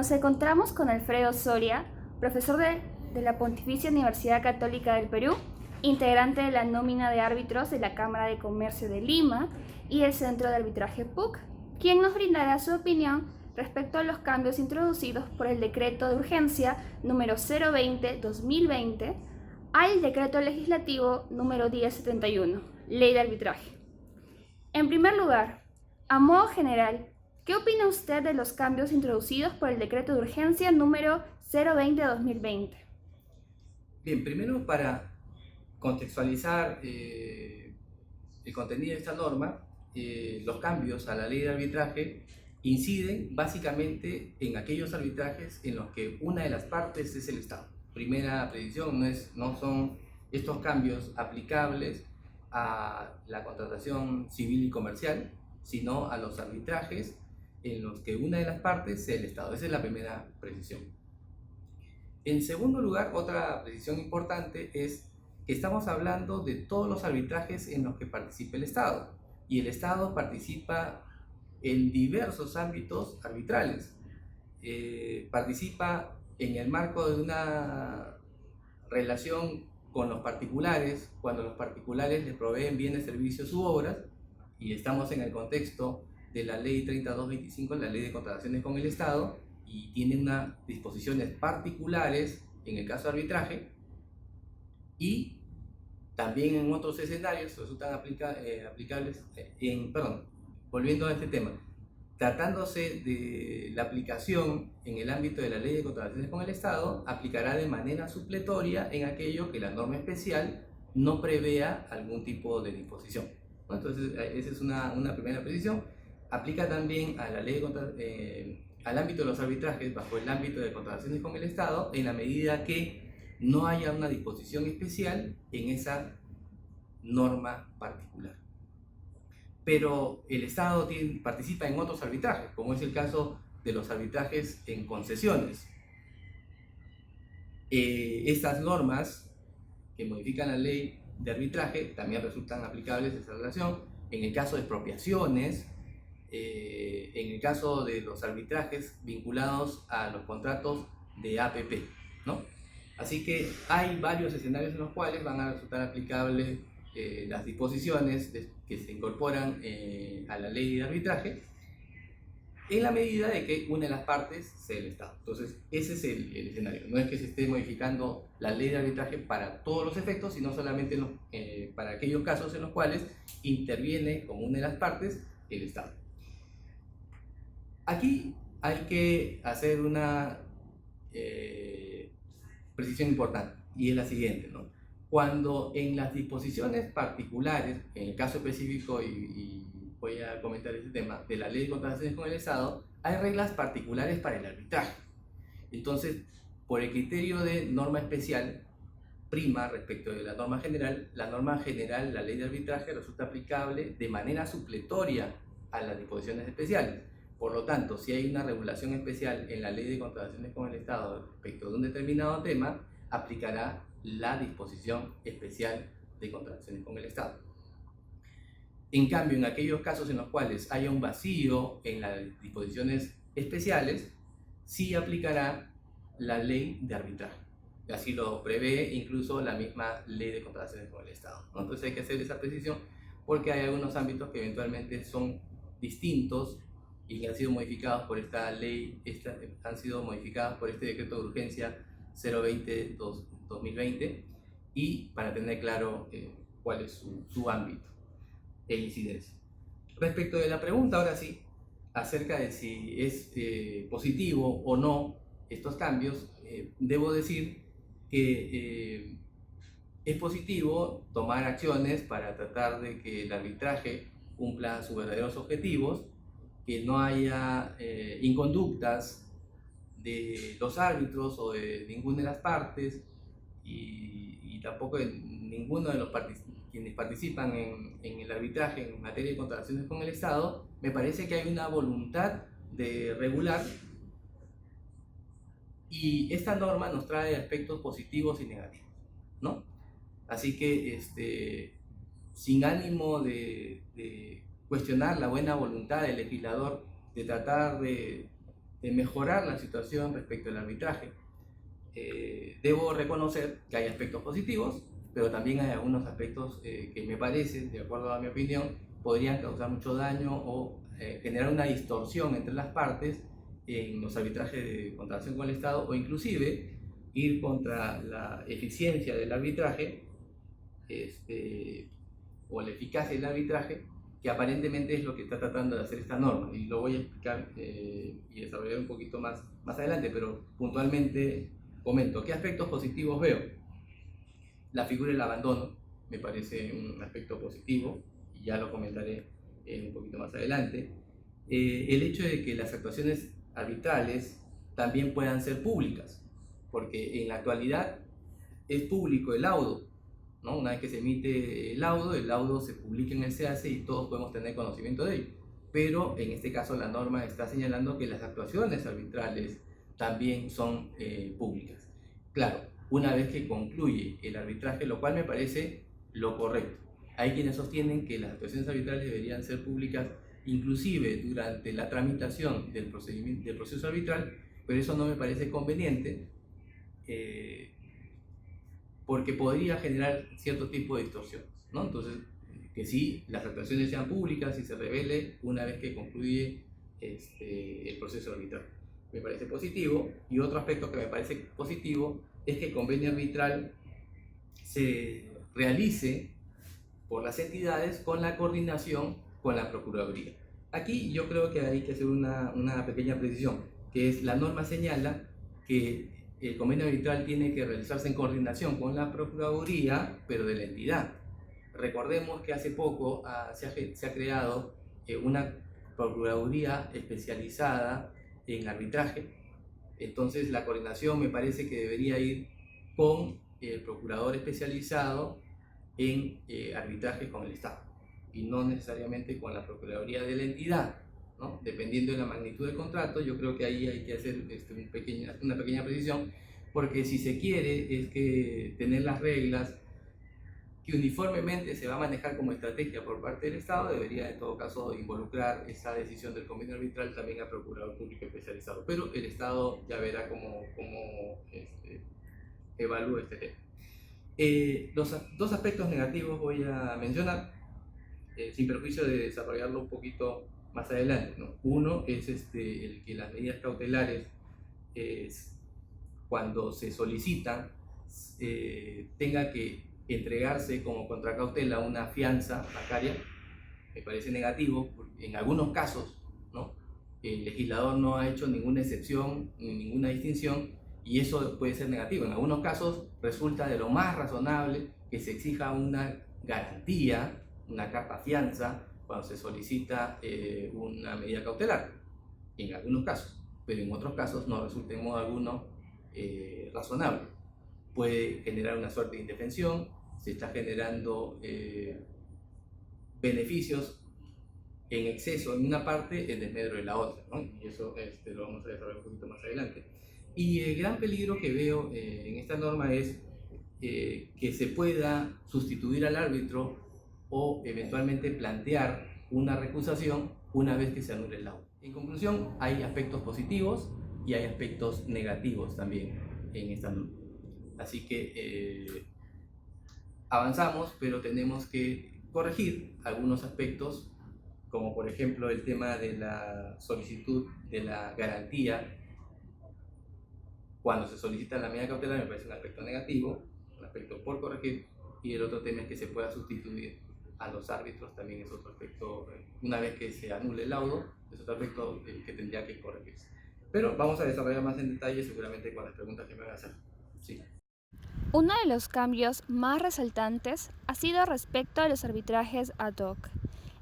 Nos encontramos con Alfredo Soria, profesor de la Pontificia Universidad Católica del Perú, integrante de la nómina de árbitros de la Cámara de Comercio de Lima y el Centro de Arbitraje PUC, quien nos brindará su opinión respecto a los cambios introducidos por el Decreto de Urgencia número 020-2020 al Decreto Legislativo número 1071, Ley de Arbitraje. En primer lugar, a modo general, ¿qué opina usted de los cambios introducidos por el Decreto de Urgencia número 020-2020? Bien, primero para contextualizar el contenido de esta norma, los cambios a la ley de arbitraje inciden básicamente en aquellos arbitrajes en los que una de las partes es el Estado. Primera precisión, no son estos cambios aplicables a la contratación civil y comercial, sino a los arbitrajes en los que una de las partes sea el Estado. Esa es la primera precisión. En segundo lugar, otra precisión importante es que estamos hablando de todos los arbitrajes en los que participa el Estado, y el Estado participa en diversos ámbitos arbitrales. Participa en el marco de una relación con los particulares, cuando los particulares les proveen bienes, servicios u obras, y estamos en el contexto de la ley 3225, la ley de contrataciones con el Estado, y tiene unas disposiciones particulares en el caso de arbitraje, y también en otros escenarios resultan aplicables, volviendo a este tema, tratándose de la aplicación en el ámbito de la ley de contrataciones con el Estado, aplicará de manera supletoria en aquello que la norma especial no prevea algún tipo de disposición, ¿no? Entonces, esa es una primera precisión. Aplica también a la ley al ámbito de los arbitrajes bajo el ámbito de contrataciones con el Estado, en la medida que no haya una disposición especial en esa norma particular. Pero el Estado participa en otros arbitrajes, como es el caso de los arbitrajes en concesiones. Estas normas que modifican la ley de arbitraje también resultan aplicables en esta relación en el caso de expropiaciones, en el caso de los arbitrajes vinculados a los contratos de APP, ¿no? Así que hay varios escenarios en los cuales van a resultar aplicables las disposiciones que se incorporan a la ley de arbitraje, en la medida de que una de las partes sea el Estado. Entonces, ese es el escenario. No es que se esté modificando la ley de arbitraje para todos los efectos, sino solamente para aquellos casos en los cuales interviene como una de las partes el Estado. Aquí hay que hacer una precisión importante, y es la siguiente, ¿no? Cuando en las disposiciones particulares, en el caso específico, y voy a comentar este tema, de la ley de contrataciones con el Estado, hay reglas particulares para el arbitraje. Entonces, por el criterio de norma especial, prima respecto de la norma general, la ley de arbitraje resulta aplicable de manera supletoria a las disposiciones especiales. Por lo tanto, si hay una regulación especial en la ley de contrataciones con el Estado respecto de un determinado tema, aplicará la disposición especial de contrataciones con el Estado. En cambio, en aquellos casos en los cuales haya un vacío en las disposiciones especiales, sí aplicará la ley de arbitraje. Así lo prevé incluso la misma ley de contrataciones con el Estado, ¿no? Entonces hay que hacer esa precisión porque hay algunos ámbitos que eventualmente son distintos y que han sido modificados por esta ley, han sido modificados por este decreto de urgencia 020-2020, y para tener claro cuál es su ámbito e incidencia. Respecto de la pregunta, ahora sí, acerca de si es positivo o no estos cambios, debo decir que es positivo tomar acciones para tratar de que el arbitraje cumpla sus verdaderos objetivos, que no haya inconductas de los árbitros o de ninguna de las partes, y tampoco de ninguno de los quienes participan en el arbitraje en materia de contrataciones con el Estado. Me parece que hay una voluntad de regular, y esta norma nos trae aspectos positivos y negativos, ¿no? Así que sin ánimo de cuestionar la buena voluntad del legislador de tratar de mejorar la situación respecto al arbitraje. Debo reconocer que hay aspectos positivos, pero también hay algunos aspectos que me parecen, de acuerdo a mi opinión, podrían causar mucho daño o generar una distorsión entre las partes en los arbitrajes de contratación con el Estado, o inclusive ir contra la eficiencia del arbitraje o la eficacia del arbitraje, que aparentemente es lo que está tratando de hacer esta norma, y lo voy a explicar y desarrollar un poquito más adelante, pero puntualmente comento qué aspectos positivos veo. La figura del abandono me parece un aspecto positivo, y ya lo comentaré un poquito más adelante. El hecho de que las actuaciones arbitrales también puedan ser públicas, porque en la actualidad es público el laudo, ¿no? Una vez que se emite el laudo se publica en el CACE y todos podemos tener conocimiento de ello. Pero en este caso la norma está señalando que las actuaciones arbitrales también son públicas. Claro, una vez que concluye el arbitraje, lo cual me parece lo correcto. Hay quienes sostienen que las actuaciones arbitrales deberían ser públicas inclusive durante la tramitación del proceso arbitral, pero eso no me parece conveniente, porque podría generar cierto tipo de distorsiones, ¿no? Entonces, que sí, las actuaciones sean públicas y se revele una vez que concluye el proceso arbitral. Me parece positivo. Y otro aspecto que me parece positivo es que el convenio arbitral se realice por las entidades con la coordinación con la Procuraduría. Aquí yo creo que hay que hacer una pequeña precisión, que es: la norma señala que el convenio arbitral tiene que realizarse en coordinación con la Procuraduría, pero de la entidad. Recordemos que hace poco se ha creado una Procuraduría especializada en arbitraje. Entonces la coordinación me parece que debería ir con el procurador especializado en arbitraje con el Estado, y no necesariamente con la Procuraduría de la entidad, ¿no? Dependiendo de la magnitud del contrato, yo creo que ahí hay que hacer una pequeña precisión, porque si se quiere es que tener las reglas que uniformemente se va a manejar como estrategia por parte del Estado, debería en todo caso involucrar esa decisión del convenio arbitral también al Procurador Público Especializado, pero el Estado ya verá cómo evalúa este tema. Los dos aspectos negativos voy a mencionar, sin perjuicio de desarrollarlo un poquito más adelante, ¿no? Uno es el que las medidas cautelares, cuando se solicitan, tenga que entregarse como contracautela una fianza bancaria. Me parece negativo, porque en algunos casos, ¿no?, el legislador no ha hecho ninguna excepción ni ninguna distinción, y eso puede ser negativo. En algunos casos resulta de lo más razonable que se exija una garantía, una carta fianza, cuando se solicita una medida cautelar, en algunos casos, pero en otros casos no resulta en modo alguno razonable. Puede generar una suerte de indefensión, se está generando beneficios en exceso en una parte en desmedro de la otra, ¿no? Y eso lo vamos a desarrollar un poquito más adelante. Y el gran peligro que veo en esta norma es que se pueda sustituir al árbitro o eventualmente plantear una recusación una vez que se anule el laudo. En conclusión, hay aspectos positivos y hay aspectos negativos también en esta norma. Así que avanzamos, pero tenemos que corregir algunos aspectos, como por ejemplo el tema de la solicitud de la garantía. Cuando se solicita la medida cautelar me parece un aspecto negativo, un aspecto por corregir, y el otro tema es que se pueda sustituir a los árbitros, también es otro aspecto. Una vez que se anule el laudo, es otro aspecto que tendría que corregirse. Pero vamos a desarrollar más en detalle seguramente con las preguntas que me van a hacer. Sí. Uno de los cambios más resaltantes ha sido respecto a los arbitrajes ad hoc.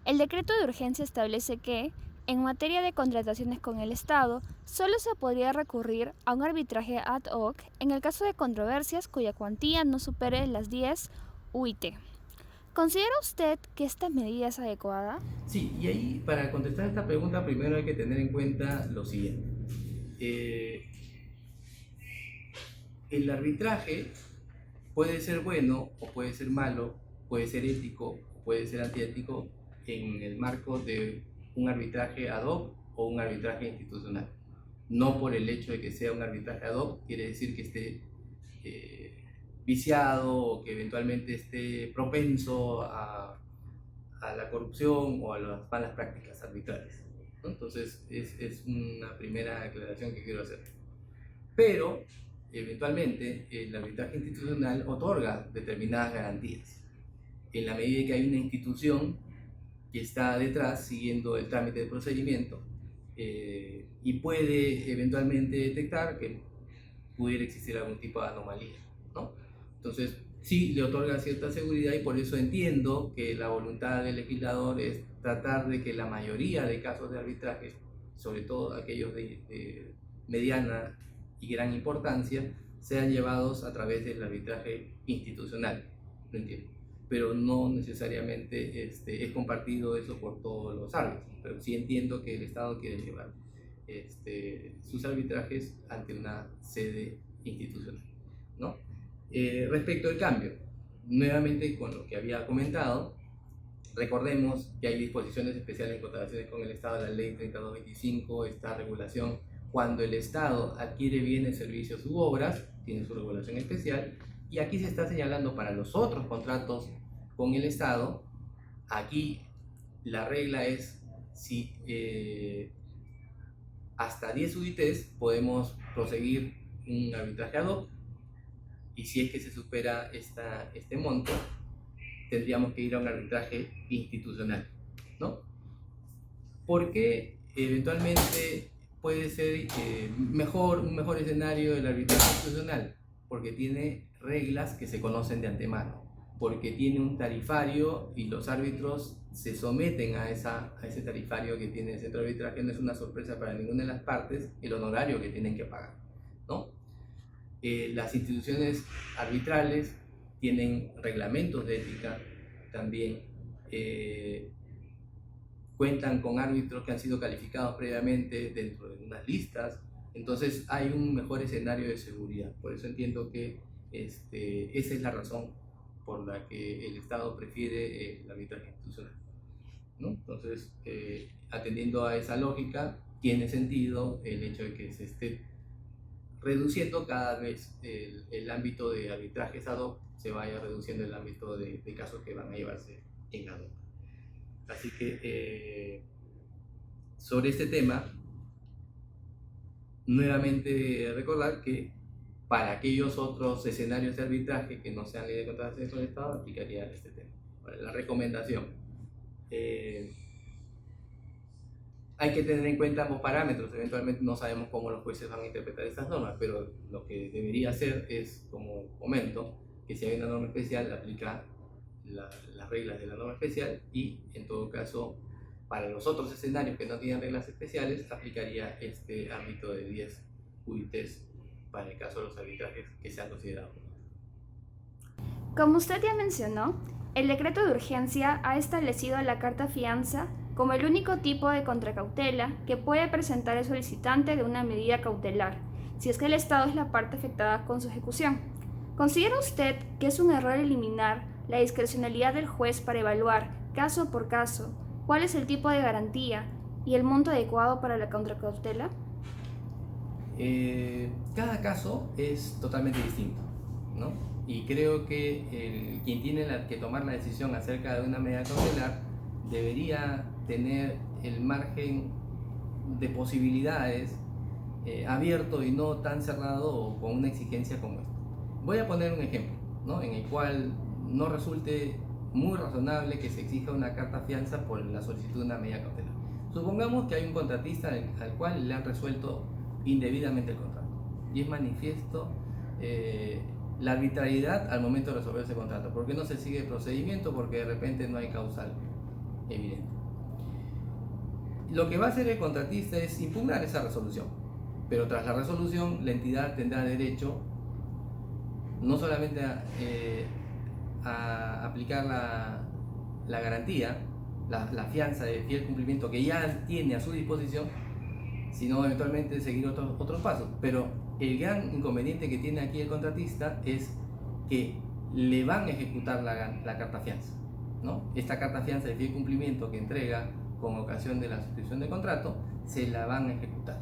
El decreto de urgencia establece que, en materia de contrataciones con el Estado, solo se podría recurrir a un arbitraje ad hoc en el caso de controversias cuya cuantía no supere las 10 UIT. ¿Considera usted que esta medida es adecuada? Sí, y ahí para contestar esta pregunta primero hay que tener en cuenta lo siguiente. El arbitraje puede ser bueno o puede ser malo, puede ser ético o puede ser antiético en el marco de un arbitraje ad hoc o un arbitraje institucional. no por el hecho de que sea un arbitraje ad hoc, quiere decir que esté viciado o que eventualmente esté propenso a la corrupción o a las malas prácticas arbitrales, ¿no? Entonces es una primera aclaración que quiero hacer. Pero eventualmente el arbitraje institucional otorga determinadas garantías en la medida que hay una institución que está detrás siguiendo el trámite del procedimiento y puede eventualmente detectar que pudiera existir algún tipo de anomalía, ¿no? Entonces sí le otorga cierta seguridad y por eso entiendo que la voluntad del legislador es tratar de que la mayoría de casos de arbitraje, sobre todo aquellos de mediana y gran importancia, sean llevados a través del arbitraje institucional, lo entiendo, pero no necesariamente es compartido eso por todos los árbitros, pero sí entiendo que el Estado quiere llevar sus arbitrajes ante una sede institucional, ¿no? Respecto al cambio, nuevamente con lo que había comentado, recordemos que hay disposiciones especiales en contrataciones con el Estado, la ley 3225, esta regulación, cuando el Estado adquiere bienes, servicios u obras, tiene su regulación especial, y aquí se está señalando para los otros contratos con el Estado, aquí la regla es si hasta 10 UITs podemos proseguir un arbitraje ad hoc, y si es que se supera este monto, tendríamos que ir a un arbitraje institucional, ¿no? Porque eventualmente puede ser un mejor escenario el arbitraje institucional, porque tiene reglas que se conocen de antemano, porque tiene un tarifario y los árbitros se someten a ese tarifario que tiene el centro de arbitraje. No es una sorpresa para ninguna de las partes el honorario que tienen que pagar, ¿no? Las instituciones arbitrales tienen reglamentos de ética también, cuentan con árbitros que han sido calificados previamente dentro de unas listas, entonces hay un mejor escenario de seguridad. Por eso entiendo que esa es la razón por la que el Estado prefiere el arbitraje institucional, ¿no? Entonces, atendiendo a esa lógica, tiene sentido el hecho de que se esté reduciendo cada vez el ámbito de arbitrajes ad hoc, se vaya reduciendo el ámbito de casos que van a llevarse en ad hoc. Así que sobre este tema, nuevamente recordar que para aquellos otros escenarios de arbitraje que no sean ley de contratación con el Estado, aplicaría este tema. Ahora, la recomendación. Hay que tener en cuenta ambos parámetros. Eventualmente no sabemos cómo los jueces van a interpretar estas normas, pero lo que debería hacer es, como comento, que si hay una norma especial, aplicar las reglas de la norma especial, y en todo caso, para los otros escenarios que no tienen reglas especiales, aplicaría este ámbito de 10 UITs para el caso de los arbitrajes que sean considerados. Como usted ya mencionó, el decreto de urgencia ha establecido la carta fianza como el único tipo de contracautela que puede presentar el solicitante de una medida cautelar, si es que el Estado es la parte afectada con su ejecución. ¿Considera usted que es un error eliminar la discrecionalidad del juez para evaluar, caso por caso, cuál es el tipo de garantía y el monto adecuado para la contracautela? Cada caso es totalmente distinto, ¿no? Y creo que quien tiene que tomar la decisión acerca de una medida cautelar debería tener el margen de posibilidades abierto y no tan cerrado o con una exigencia como esta. Voy a poner un ejemplo, ¿no?, en el cual no resulte muy razonable que se exija una carta fianza por la solicitud de una medida cautelar. Supongamos que hay un contratista al cual le han resuelto indebidamente el contrato y es manifiesto la arbitrariedad al momento de resolver ese contrato. ¿Por qué no se sigue el procedimiento? Porque de repente no hay causal evidente. Lo que va a hacer el contratista es impugnar esa resolución, pero tras la resolución la entidad tendrá derecho no solamente a aplicar la garantía, la fianza de fiel cumplimiento que ya tiene a su disposición, sino eventualmente seguir otros pasos. Pero el gran inconveniente que tiene aquí el contratista es que le van a ejecutar la carta fianza, ¿no? Esta carta fianza de fiel cumplimiento que entrega con ocasión de la suscripción de contrato, se la van a ejecutar.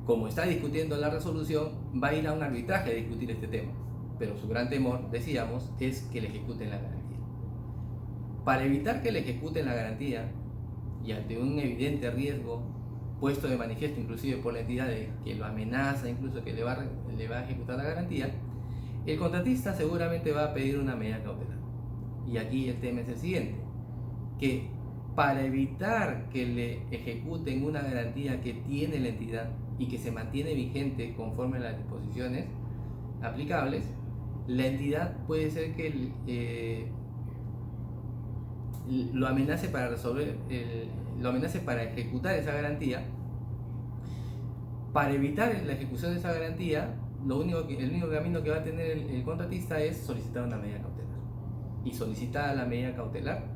como está discutiendo la resolución, va a ir a un arbitraje a discutir este tema. Pero su gran temor, decíamos, es que le ejecuten la garantía. Para evitar que le ejecuten la garantía, y ante un evidente riesgo puesto de manifiesto inclusive por la entidad de que lo amenaza, incluso que le va a ejecutar la garantía, el contratista seguramente va a pedir una medida cautelar. Y aquí el tema es el siguiente, que para evitar que le ejecuten una garantía que tiene la entidad y que se mantiene vigente conforme a las disposiciones aplicables, la entidad puede ser que lo amenace para lo amenace para ejecutar esa garantía. Para evitar la ejecución de esa garantía, el único camino que va a tener el contratista es solicitar una medida cautelar. Y solicitada la medida cautelar,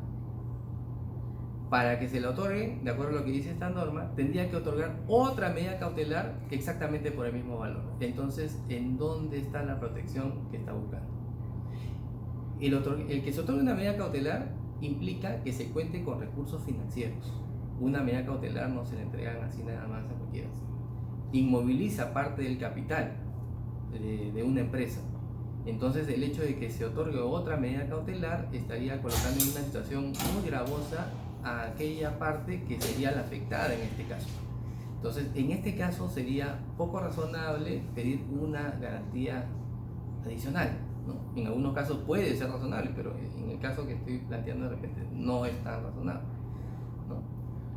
para que se la otorgue, de acuerdo a lo que dice esta norma, tendría que otorgar otra medida cautelar exactamente por el mismo valor. Entonces, ¿en dónde está la protección que está buscando? El que se otorgue una medida cautelar implica que se cuente con recursos financieros. Una medida cautelar no se le entregan así nada más a cualquiera. Inmoviliza parte del capital de una empresa. Entonces el hecho de que se otorgue otra medida cautelar estaría colocando en una situación muy gravosa a aquella parte que sería la afectada en este caso. Entonces en este caso sería poco razonable pedir una garantía adicional, ¿no? En algunos casos puede ser razonable, pero en el caso que estoy planteando de repente no es tan razonable, ¿no?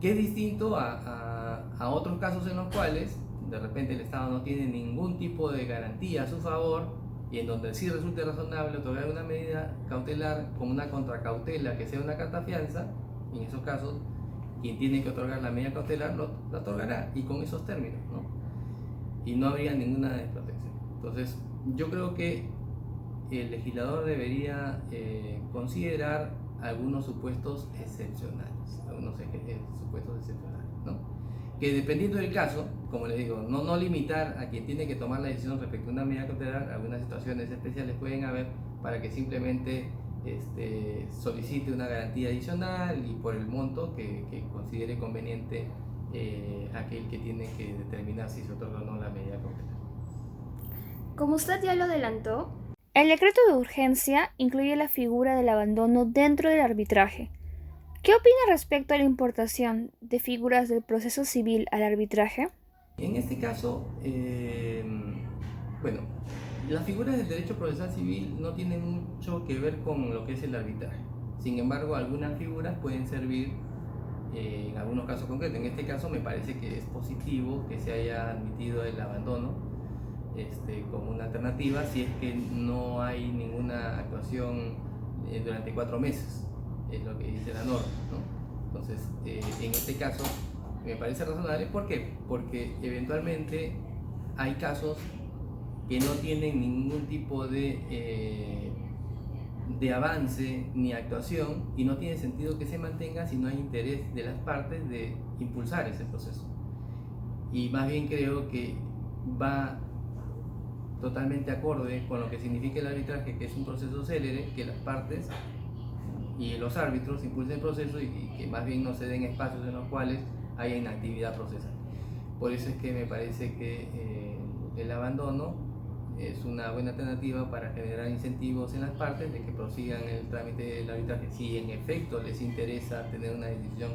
Que es distinto a otros casos en los cuales de repente el Estado no tiene ningún tipo de garantía a su favor y en donde sí resulte razonable otorgar una medida cautelar con una contracautela que sea una carta fianza. En esos casos, quien tiene que otorgar la medida cautelar la otorgará y con esos términos, ¿no? Y no habría ninguna desprotección. Entonces, yo creo que el legislador debería considerar algunos supuestos excepcionales, ¿no? Que dependiendo del caso, como les digo, no limitar a quien tiene que tomar la decisión respecto a una medida cautelar, algunas situaciones especiales pueden haber para que simplemente solicite una garantía adicional y por el monto que considere conveniente aquel que tiene que determinar si se otorga o no la medida cautelar. Como usted ya lo adelantó, el decreto de urgencia incluye la figura del abandono dentro del arbitraje. ¿Qué opina respecto a la importación de figuras del proceso civil al arbitraje? En este caso, bueno, las figuras del derecho procesal civil no tienen mucho que ver con lo que es el arbitraje. Sin embargo, algunas figuras pueden servir en algunos casos concretos. En este caso me parece que es positivo que se haya admitido el abandono como una alternativa si es que no hay ninguna actuación durante 4 meses, es lo que dice la norma, ¿no? Entonces, en este caso me parece razonable. ¿Por qué? Porque eventualmente hay casos que no tienen ningún tipo de avance ni actuación y no tiene sentido que se mantenga si no hay interés de las partes de impulsar ese proceso. Y más bien creo que va totalmente acorde con lo que significa el arbitraje, que es un proceso célere, que las partes y los árbitros impulsen el proceso y que más bien no se den espacios en los cuales haya inactividad procesal. Por eso es que me parece que el abandono es una buena alternativa para generar incentivos en las partes de que prosigan el trámite del arbitraje si en efecto les interesa tener una decisión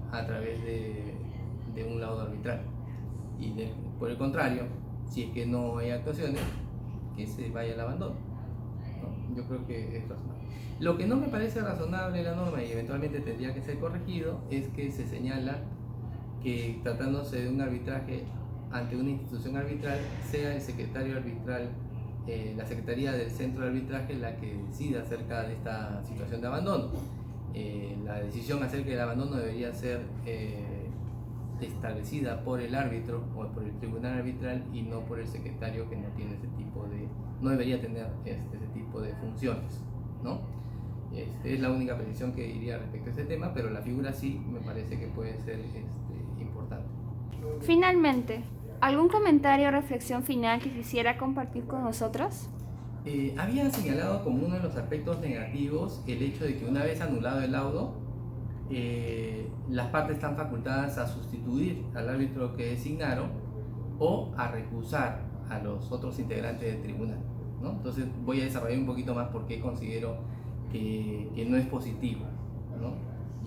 a través de un laudo arbitral. Y por el contrario, si es que no hay actuaciones, que se vaya al abandono, ¿no? Yo creo que es razonable. Lo que no me parece razonable en la norma y eventualmente tendría que ser corregido es que se señala que tratándose de un arbitraje ante una institución arbitral, sea el secretario arbitral, la Secretaría del Centro de Arbitraje la que decida acerca de esta situación de abandono. La decisión acerca del abandono debería ser establecida por el árbitro o por el tribunal arbitral y no por el secretario, que no tiene no debería tener ese tipo de funciones, ¿no? Es la única precisión que diría respecto a este tema, pero la figura sí me parece que puede ser importante. Finalmente, ¿algún comentario o reflexión final que quisiera compartir con nosotros? Había señalado como uno de los aspectos negativos el hecho de que una vez anulado el laudo, las partes están facultadas a sustituir al árbitro que designaron o a recusar a los otros integrantes del tribunal, ¿no? Entonces voy a desarrollar un poquito más por qué considero que no es positivo, ¿no?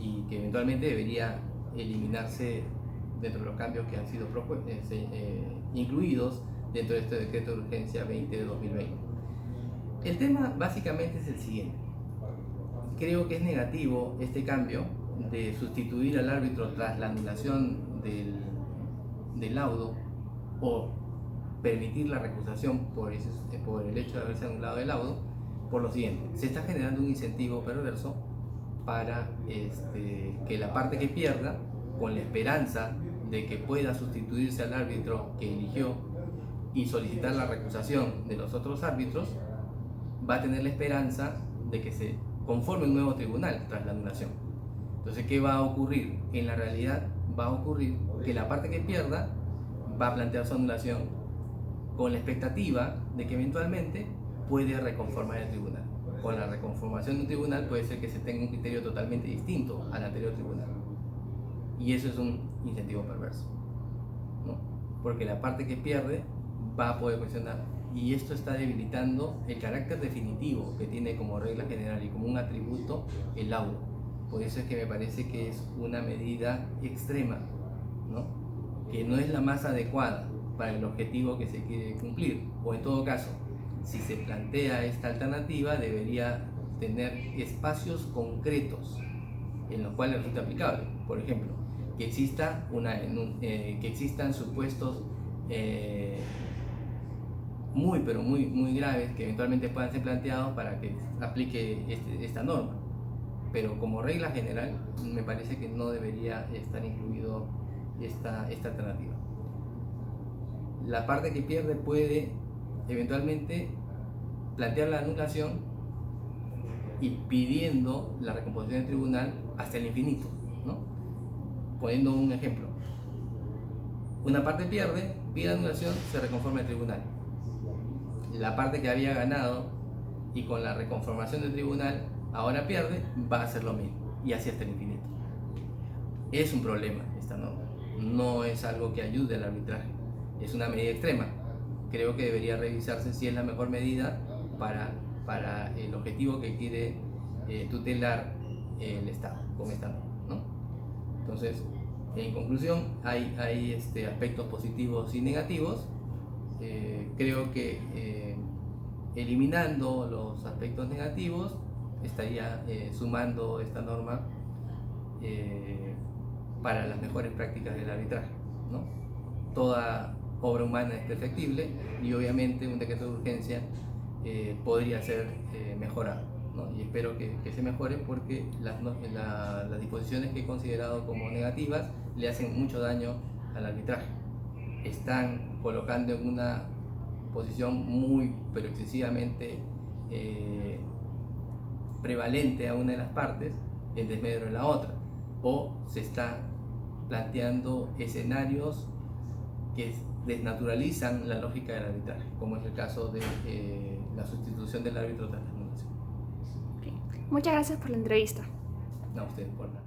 Y que eventualmente debería eliminarse dentro de los cambios que han sido incluidos dentro de este decreto de urgencia 20 de 2020. El tema básicamente es el siguiente. Creo que es negativo este cambio de sustituir al árbitro tras la anulación del laudo o permitir la recusación por el hecho de haberse anulado el laudo, por lo siguiente: se está generando un incentivo perverso para que la parte que pierda, con la esperanza de que pueda sustituirse al árbitro que eligió y solicitar la recusación de los otros árbitros, va a tener la esperanza de que se conforme un nuevo tribunal tras la anulación. Entonces, ¿qué va a ocurrir? En la realidad va a ocurrir que la parte que pierda va a plantear su anulación con la expectativa de que eventualmente puede reconformar el tribunal. Con la reconformación de un tribunal puede ser que se tenga un criterio totalmente distinto al anterior tribunal. Y eso es un incentivo perverso, ¿no? Porque la parte que pierde va a poder cuestionar, y esto está debilitando el carácter definitivo que tiene como regla general y como un atributo el laudo. Por eso es que me parece que es una medida extrema, ¿no? Que no es la más adecuada para el objetivo que se quiere cumplir, o en todo caso, si se plantea esta alternativa, debería tener espacios concretos en los cuales resulta aplicable. Por ejemplo, que existan supuestos muy graves que eventualmente puedan ser planteados para que aplique esta norma. Pero como regla general, me parece que no debería estar incluido esta alternativa. La parte que pierde puede eventualmente plantear la anulación y pidiendo la recomposición del tribunal hasta el infinito, ¿no? Poniendo un ejemplo: una parte pierde, pide anulación, se reconforma el tribunal. La parte que había ganado y con la reconformación del tribunal ahora pierde, va a hacer lo mismo, y así hasta el infinito. Es un problema esta norma, no es algo que ayude al arbitraje, es una medida extrema. Creo que debería revisarse si es la mejor medida para el objetivo que quiere tutelar el Estado con esta norma, ¿no? Entonces, en conclusión, hay aspectos positivos y negativos. Creo que eliminando los aspectos negativos estaría sumando esta norma para las mejores prácticas del arbitraje, ¿no? Toda obra humana es perfectible y obviamente un decreto de urgencia podría ser mejorado, ¿no? Y espero que se mejore, porque las disposiciones que he considerado como negativas le hacen mucho daño al arbitraje. Están colocando en una posición muy, pero excesivamente prevalente a una de las partes en desmedro de la otra, o se está planteando escenarios que desnaturalizan la lógica del arbitraje, como es el caso de la sustitución del árbitro tras la anulación. Muchas gracias por la entrevista. No, a ustedes por nada.